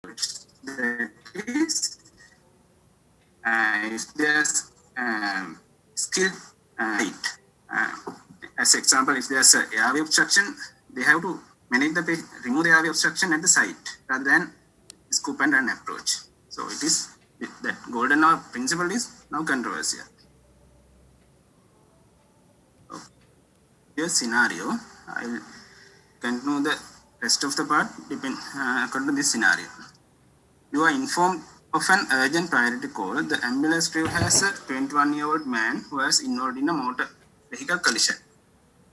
That is, if there's skilled height, as example, if there's an airway obstruction, they have to manage remove the airway obstruction at the site rather than scoop and run approach. So it is that golden hour principle is now controversial. Your scenario, I will continue the rest of the part according to this scenario. You are informed of an urgent priority call. The ambulance crew has a 21-year-old man who was involved in a motor vehicle collision.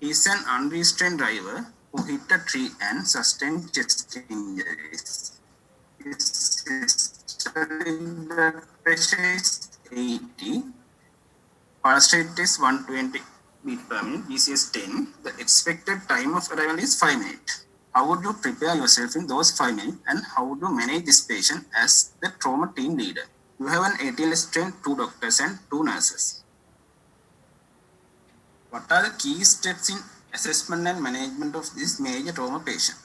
He is an unrestrained driver who hit a tree and sustained chest injuries. His systolic blood pressure is 80. Pulse rate is 120 beat per minute, BCS 10. The expected time of arrival is 5 minutes. How would you prepare yourself in those 5 minutes, and how would you manage this patient as the trauma team leader? You have an ATLS trained 2 doctors and 2 nurses. What are the key steps in assessment and management of this major trauma patient?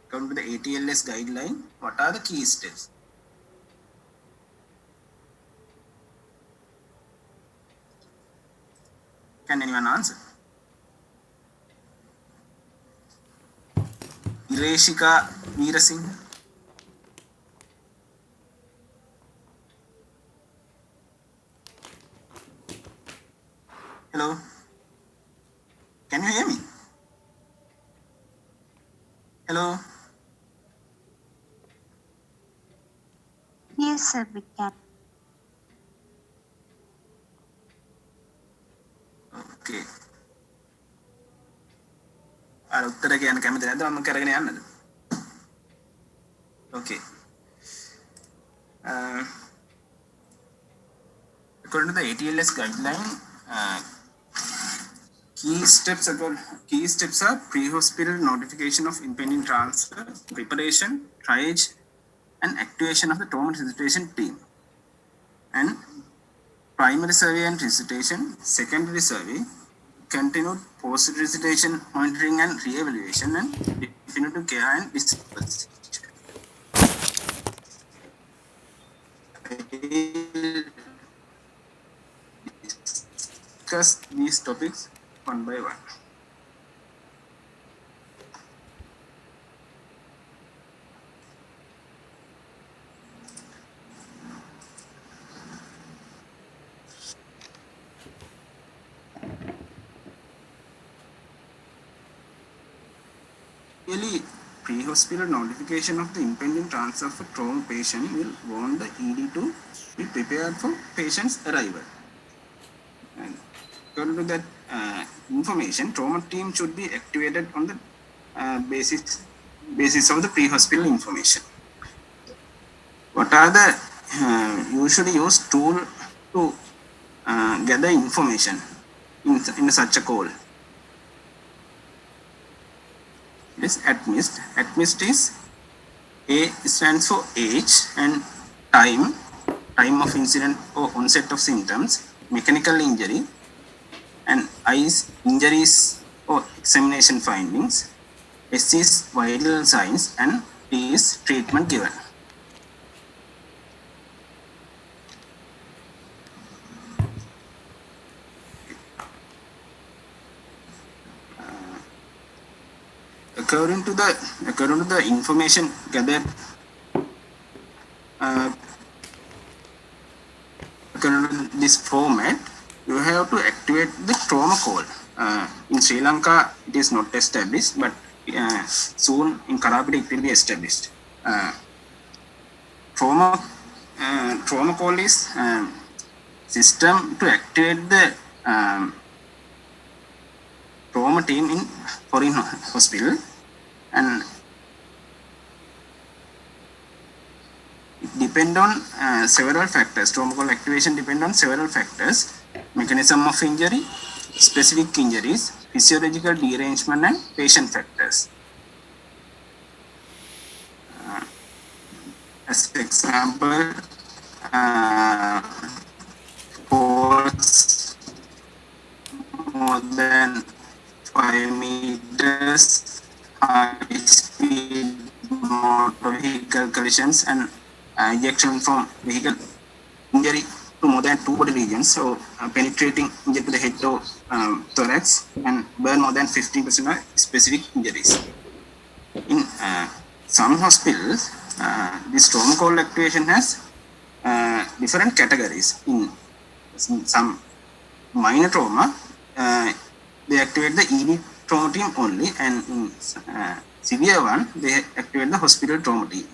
According to the ATLS guideline, what are the key steps? Can anyone answer? Ireshika Veerasinghe. Hello. Can you hear me? Hello. Yes, sir, we can. Okay. උත්තර කියන්න කැමති නැද්ද? මම කරගෙන යන්නද? Okay. According to the ATLS guideline, key steps are pre-hospital notification of impending transfer, preparation, triage, and activation of the trauma resuscitation team, and primary survey and resuscitation, secondary survey, continued post-resuscitation monitoring and re-evaluation, and definitive care and disposition. I will discuss these topics one by one. Really, pre-hospital notification of the impending transfer of a trauma patient will warn the ED to be prepared for patient's arrival. And according to that information, trauma team should be activated on the basis of the pre-hospital information. What are the usually used tool to gather information in such a call? It is ATMIST. ATMIST is A stands for age and time of incident or onset of symptoms, mechanical injury, and I is injuries or examination findings, S is vital signs, and T is treatment given. According to the information gathered, according to this format, you have to activate the trauma call. In Sri Lanka, it is not established, but soon in Karapiti it will be established. Trauma call is system to activate the trauma team in foreign hospital, and it depend on several factors. Trauma call activation depend on several factors: mechanism of injury, specific injuries, physiological derangement, and patient factors. As example, falls more than 5 meters, high speed motor vehicle vehicle collisions and ejection from vehicle injury to more than two body regions, so penetrating injury to the head or thorax, and burn more than 15% of specific injuries. In some hospitals, this trauma call activation has different categories. In some minor trauma, they activate the ED trauma team only, and in severe one, they activate the hospital trauma team.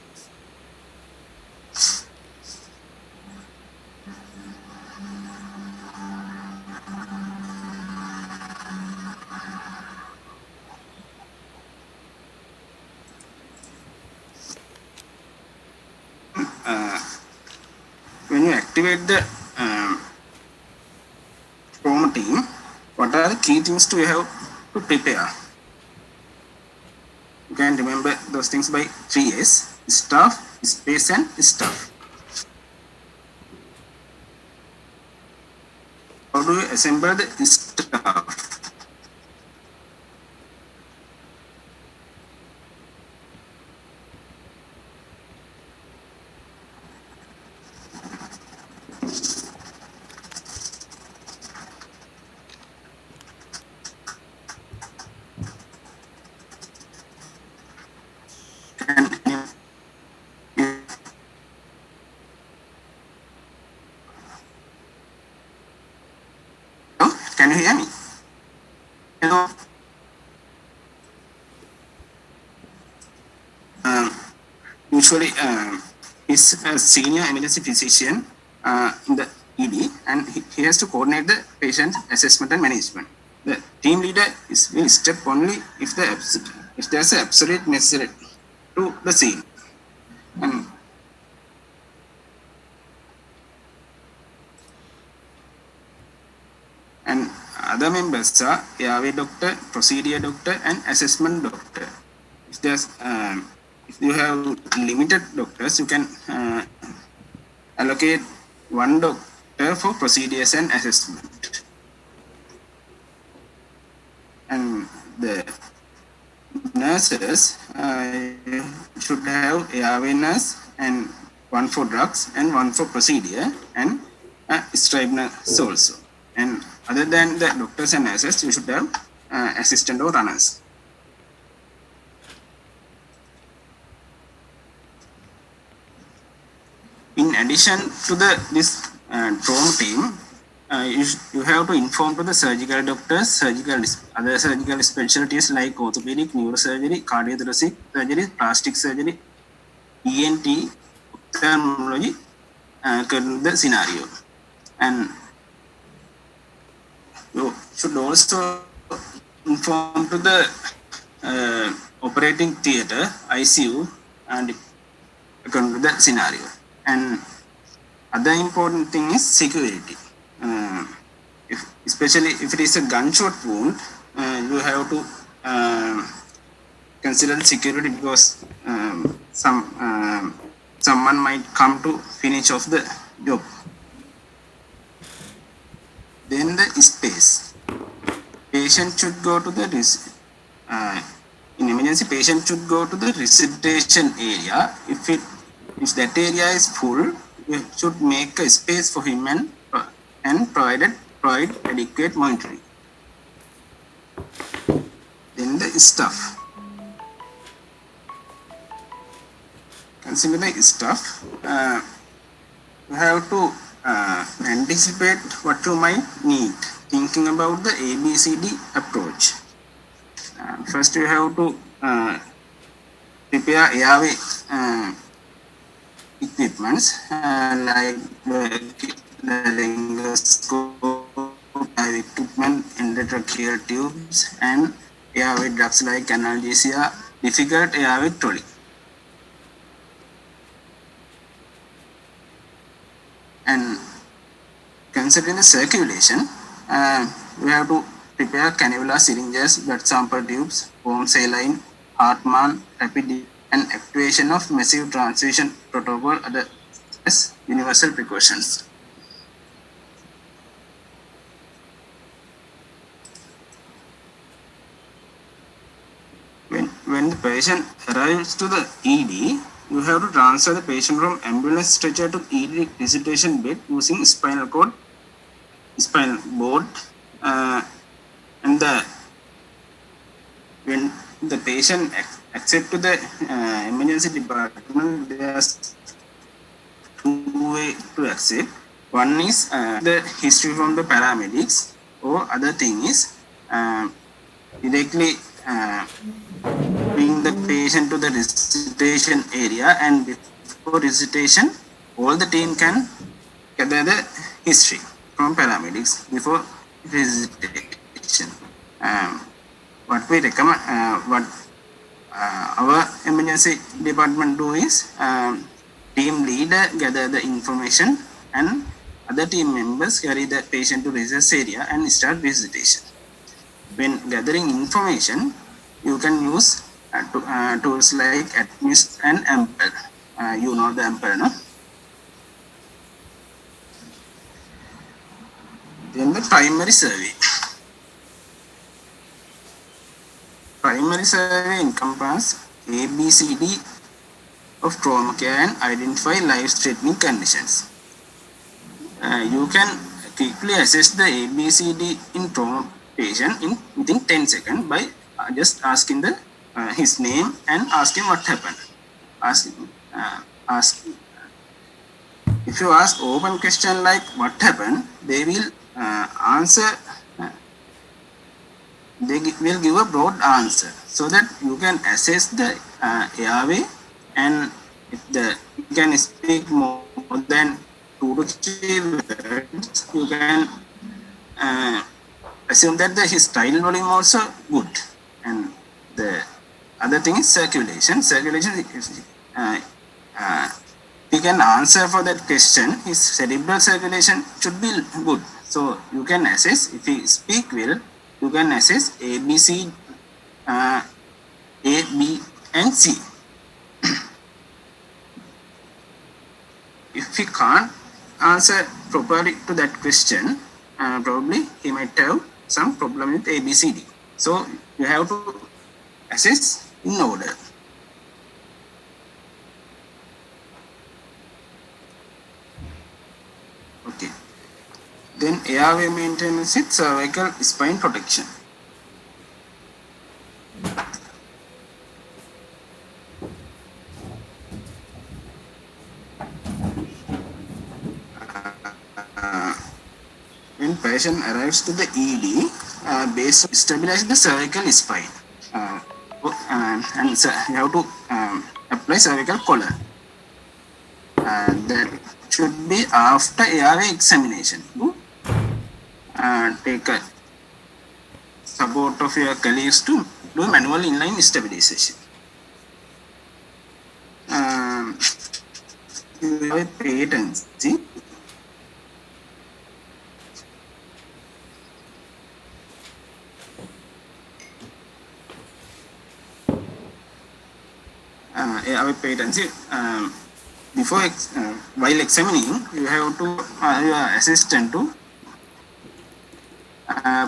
When you activate the trauma team, what are the key things to have to prepare? You can remember those things by 3 A's: staff, space, and stuff. How do you assemble the staff? Can you hear me? Hello. Usually, is a senior emergency physician in the ED, and he has to coordinate the patient assessment and management. The team leader will step only if there's an absolute necessary to the scene. And other members are airway doctor, procedure doctor, and assessment doctor. If you have limited doctors, you can allocate one doctor for procedures and assessment. And the nurses should have airway nurse, and one for drugs and one for procedure, and scribe nurse also. And other than the doctors and nurses, you should have assistant or runners. In addition to this trauma team, you have to inform to the surgical doctors, other surgical specialties like orthopedic, neurosurgery, cardiothoracic surgery, plastic surgery, ENT, ophthalmology, the scenario. And you should also inform to the operating theater, ICU, and according to the scenario. And other important thing is security. Especially if it is a gunshot wound, you have to consider security, because someone might come to finish off the job. Then the space. Patient should go to the in emergency, patient should go to the resuscitation area. If that area is full, you should make a space for him and provide adequate monitoring. Then the stuff. Consider the stuff. You have to anticipate what you might need, thinking about the ABCD approach. First, you have to prepare airway equipments like the laryngoscope, equipment, endotracheal tubes, and airway drugs like analgesia, difficult airway trolley. And considering the circulation, we have to prepare cannula, syringes, blood sample tubes, warm saline, Hartmann, rapid, and activation of massive transfusion protocol as universal precautions. When the patient arrives to the ED, you have to transfer the patient from ambulance stretcher to ED resuscitation bed using spinal board, and when the patient accept to the emergency department, there's two way to accept. One is the history from the paramedics, or other thing is directly bring the patient to the resuscitation area, and before resuscitation, all the team can gather the history from paramedics before resuscitation. What we recommend, what our emergency department do is, team leader gather the information and other team members carry the patient to resus area and start resuscitation. When gathering information, you can use tools like ATLS and Amper. You know the Amper, no? Then the primary survey. Primary survey encompasses ABCD of trauma care and identify life-threatening conditions. You can quickly assess the ABCD in trauma patient within 10 seconds by just asking his name and asking what happened. If you ask open question like what happened, they will answer. They will give a broad answer so that you can assess the airway, and if you can speak more than 2 to 3 words, you can assume that his tidal volume also good. And the other thing is circulation. Circulation, he can answer for that question, his cerebral circulation should be good. So you can assess, if he speak well, you can assess A, B, C, A, B, and C. If he can't answer properly to that question, probably he might have some problem with A, B, C, D. So you have to assess in order. Okay. Then airway maintenance with cervical spine protection. When patient arrives to the ED, base stabilize the cervical spine, and you have to apply cervical collar. That should be after airway examination. Take a support of your colleagues to do manual inline stabilization. You have a patency. Our patency. Before while examining, you have to your assistant to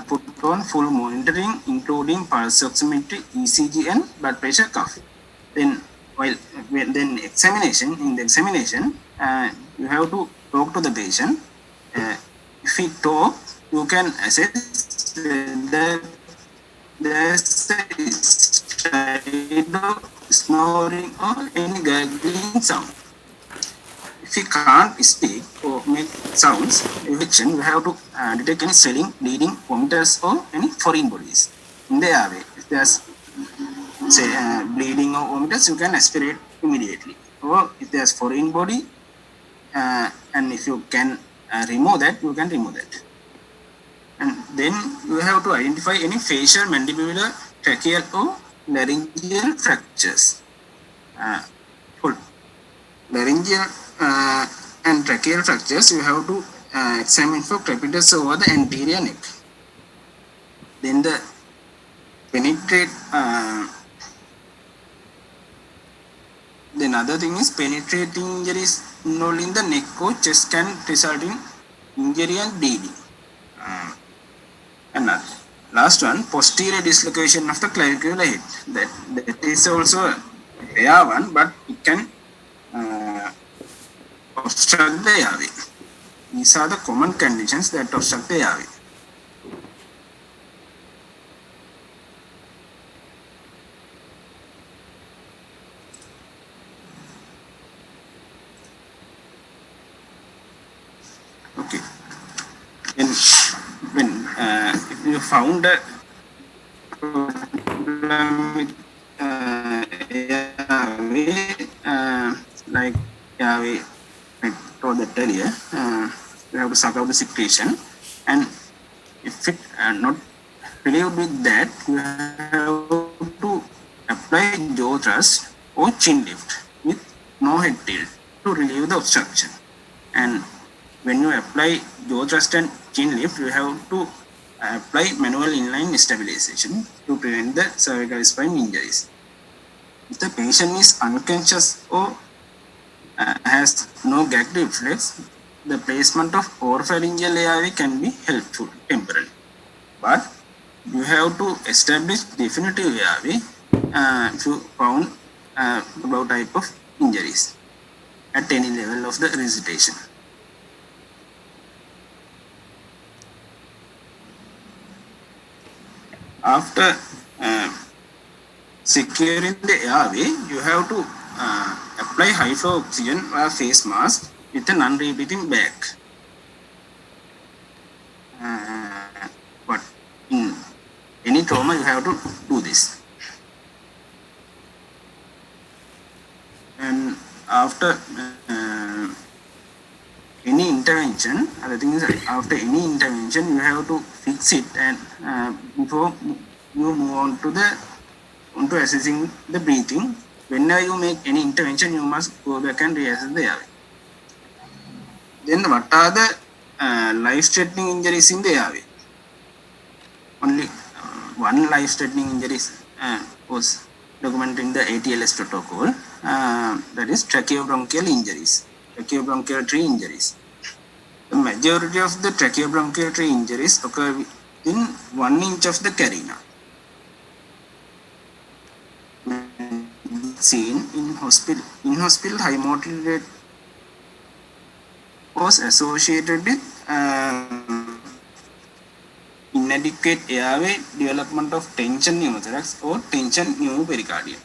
put on full monitoring, including pulse oximetry, ECG, and blood pressure cuff. Then in the examination, you have to talk to the patient. If he talk, you can assess whether there's a stride of snoring or any gurgling sound. If he can't speak or make sounds, you have to detect any swelling, bleeding, vomiters, or any foreign bodies in the airway. If there's bleeding or vomiters, you can aspirate immediately. Or if there's foreign body, and if you can remove that, you can remove that. And then you have to identify any facial, mandibular, tracheal, or laryngeal fractures. Laryngeal and tracheal fractures, you have to examine for crepitus over the anterior neck. Then the penetrate. Then other thing is penetrating injuries involved in the neck or chest can result in injury and bleeding. And last one, posterior dislocation of the clavicular head. That is also a rare one, but it can obstruct the airway. These are the common conditions that obstruct the airway. Okay. When if you found a problem with airway, like airway, I told that earlier, you have to suck out the secretion, and if it not relieved with that, you have to apply jaw thrust or chin lift with no head tilt to relieve the obstruction. And when you apply jaw thrust and chin lift, you have to apply manual inline stabilization to prevent the cervical spine injuries. If the patient is unconscious or has no gag reflex, the placement of oropharyngeal airway can be helpful temporarily. But you have to establish definitive airway if you found about type of injuries at any level of the recitation. After securing the airway, you have to apply high flow oxygen via face mask with a non-repeating bag. But in any trauma, you have to do this. And after any intervention, other thing is after any intervention, you have to fix it, and before you move on to assessing the breathing. Whenever you make any intervention, you must go back and reassess the airway. Then what are the life-threatening injuries in the airway? Only one life-threatening injury was documented in the ATLS protocol, that is tracheobronchial injuries, tracheobronchial tree injuries. The majority of the tracheobronchial tree injuries occur within 1 inch of the carina. Seen in hospital, high mortality rate was associated with inadequate airway, development of tension pneumothorax or tension pneumopericardium.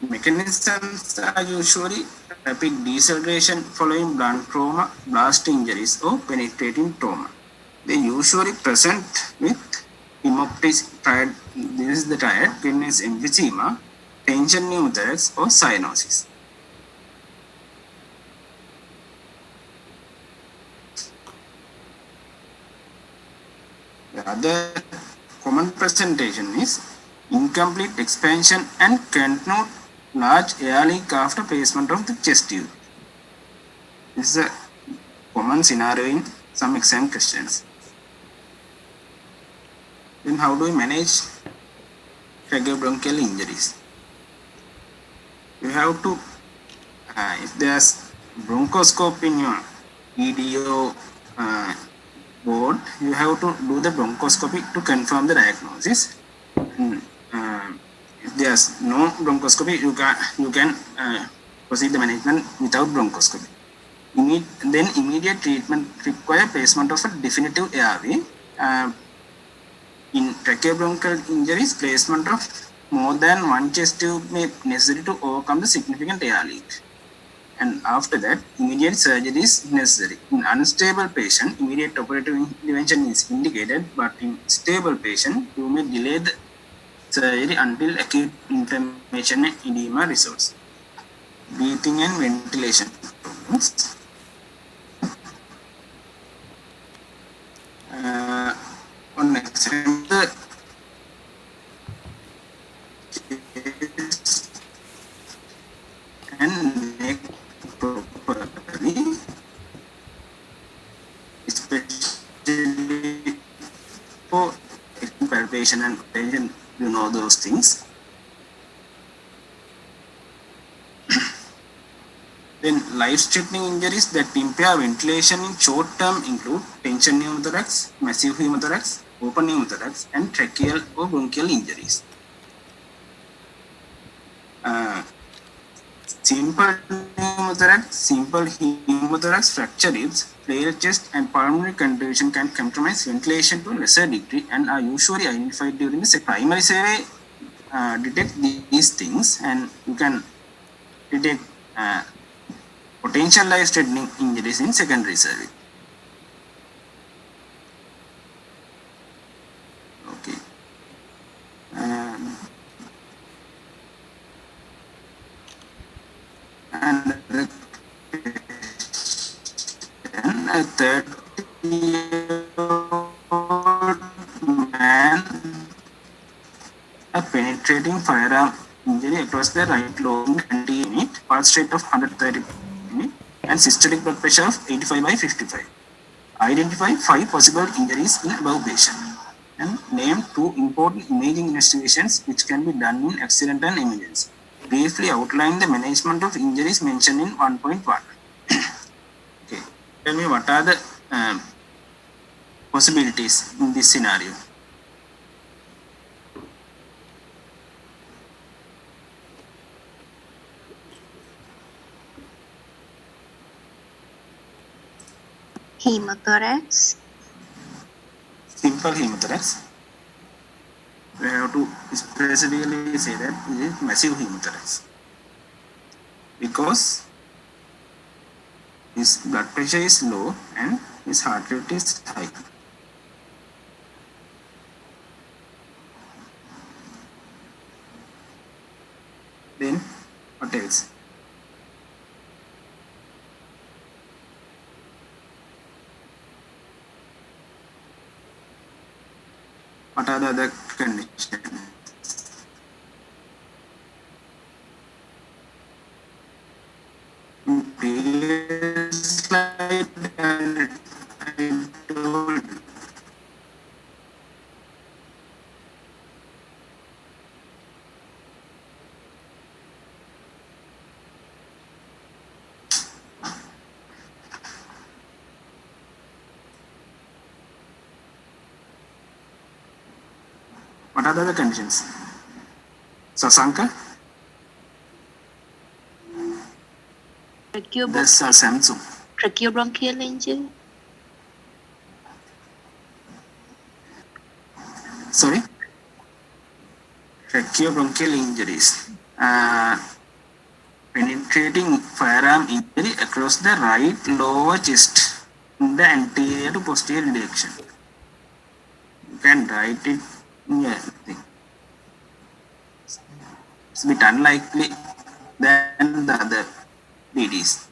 Mechanisms are usually rapid deceleration following blunt trauma, blast injuries, or penetrating trauma. They usually present with triad, this is the triad, venous emphysema, tension pneumothorax, or cyanosis. The other common presentation is incomplete expansion and continued large air leak after placement of the chest tube. This is a common scenario in some exam questions. Then how do we manage tracheobronchial injuries? You have to, if there's bronchoscope in your EDO board, you have to do the bronchoscopy to confirm the diagnosis. And, if there's no bronchoscopy, you can proceed the management without bronchoscopy. Then immediate treatment require placement of a definitive airway. In tracheobronchial injuries, placement of more than one chest tube may be necessary to overcome the significant air leak. And after that, immediate surgery is necessary. In unstable patient, immediate operative intervention is indicated, but in stable patient, you may delay the surgery until acute inflammation and edema resolves. Breathing and ventilation problems. On example, and neck properly, especially for palpation and tension, you know those things. Then life-threatening injuries that impair ventilation in short term include tension pneumothorax, massive pneumothorax, open pneumothorax, and tracheal or bronchial injuries. Simple pneumothorax fracture ribs, flare chest, and pulmonary condition can compromise ventilation to a lesser degree and are usually identified during the primary survey. Detect these things, and you can detect potential life-threatening injuries in secondary survey. Okay. And a 30-year-old man, a penetrating firearm injury across the right lobe, 20 unit, pulse rate of 130 unit, and systolic blood pressure of 85/55. Identify 5 possible injuries in above patient and name 2 important imaging investigations which can be done in accident and emergency. Briefly outline the management of injuries mentioned in 1.1. Okay. Tell me what are the possibilities in this scenario. Hemothorax. Simple hemothorax. We have to specifically say that it is massive hemothorax because his blood pressure is low and his heart rate is high. Then what else? What are the other conditions? In previous slide, I told what are the other conditions? Sasanka? That's Samsung. Tracheobronchial injury. Sorry? Tracheobronchial injuries. Penetrating firearm injury across the right lower chest in the anterior to posterior direction. You can write it in your thing. It's a bit unlikely than the other DDs.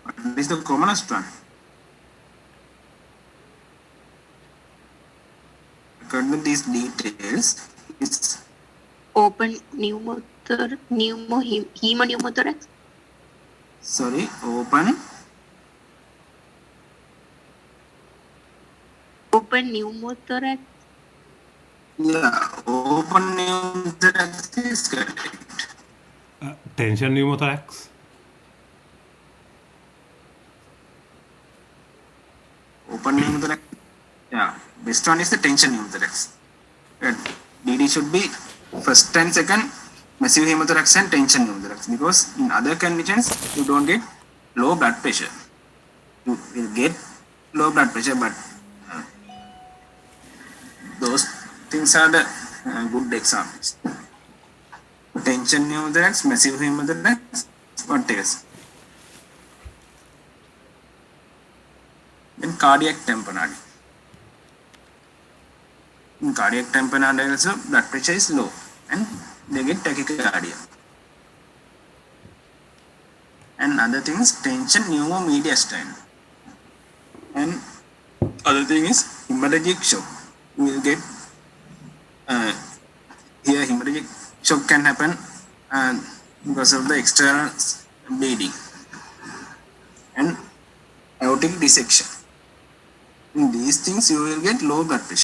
What is the commonest one? According to these details, it's Open pneumothorax. Sorry, open pneumothorax. Yeah, open pneumothorax is correct. Tension pneumothorax. Open pneumothorax. Yeah, best one is the tension pneumothorax. DD should be first and second massive hemothorax and tension pneumothorax because in other conditions you don't get low blood pressure. You will get low blood pressure, but those things are the good examples. Tension pneumothorax, massive hemothorax, what else? Then cardiac tamponade. In cardiac tamponade also blood pressure is low and they get tachycardia. And other things, tension pneumomediastinum. And other thing is hemorrhagic shock. You will get here hemorrhagic shock can happen because of the external bleeding and aortic dissection. In these things you will get low blood pressure.